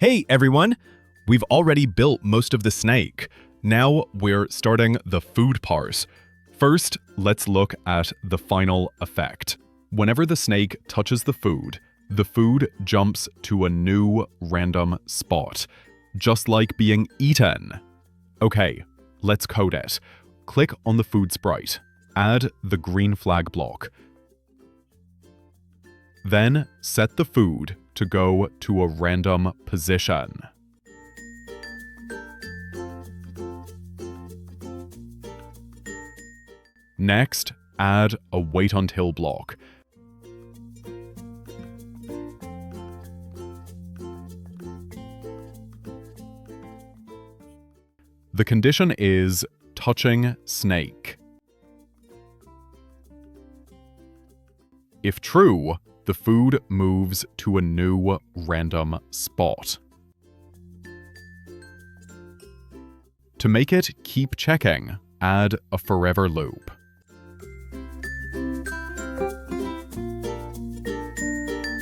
Hey everyone! We've already built most of the snake. Now we're starting the food part. First, let's look at the final effect. Whenever the snake touches the food jumps to a new random spot, just like being eaten. Okay, let's code it. Click on the food sprite. Add the green flag block. Then set the food to go to a random position. Next, add a wait until block. The condition is touching snake. If true, the food moves to a new random spot. To make it keep checking, add a forever loop.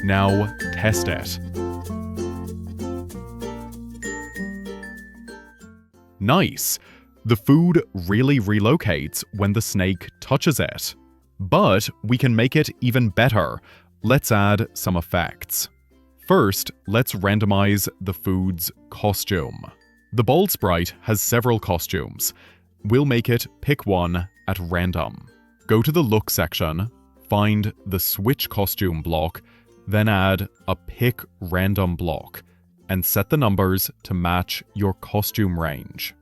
Now test it. Nice! The food really relocates when the snake touches it. But we can make it even better. Let's add some effects. First, let's randomize the food's costume. The bold sprite has several costumes. We'll make it pick one at random. Go to the look section, find the switch costume block, then add a pick random block, and set the numbers to match your costume range.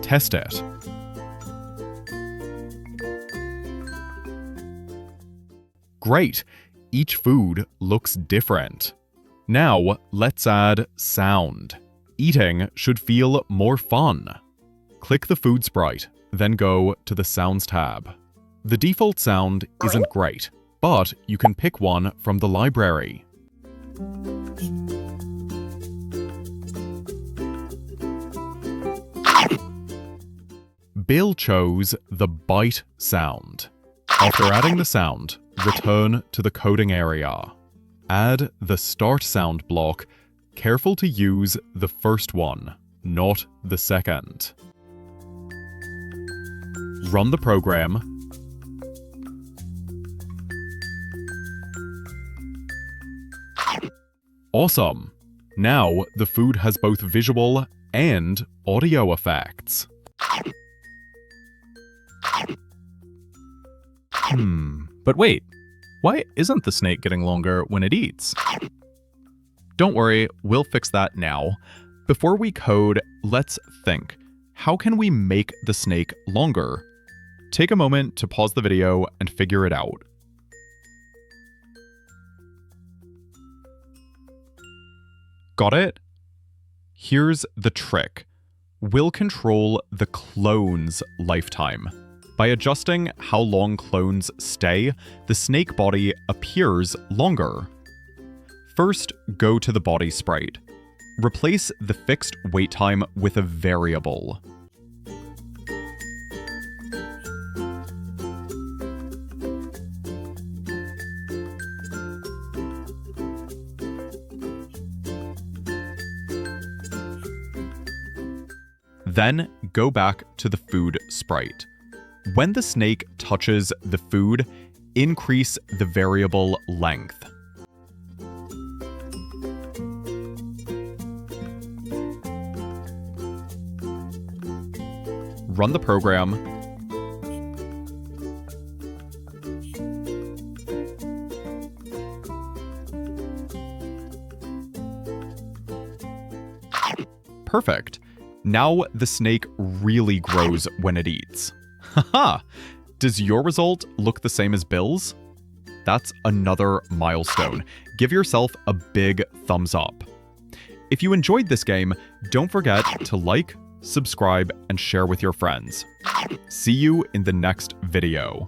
Test it. Great! Each food looks different. Now, let's add sound. Eating should feel more fun. Click the food sprite, then go to the Sounds tab. The default sound isn't great, but you can pick one from the library. Bill chose the bite sound. After adding the sound, return to the coding area. Add the start sound block. Careful to use the first one, not the second. Run the program. Awesome! Now the food has both visual and audio effects. But wait, why isn't the snake getting longer when it eats? Don't worry, we'll fix that now. Before we code, let's think. How can we make the snake longer? Take a moment to pause the video and figure it out. Got it? Here's the trick. We'll control the clone's lifetime. By adjusting how long clones stay, the snake body appears longer. First, go to the body sprite. Replace the fixed wait time with a variable. Then go back to the food sprite. When the snake touches the food, increase the variable length. Run the program. Perfect. Now the snake really grows when it eats. Haha! Does your result look the same as Bill's? That's another milestone. Give yourself a big thumbs up. If you enjoyed this game, don't forget to like, subscribe, and share with your friends. See you in the next video.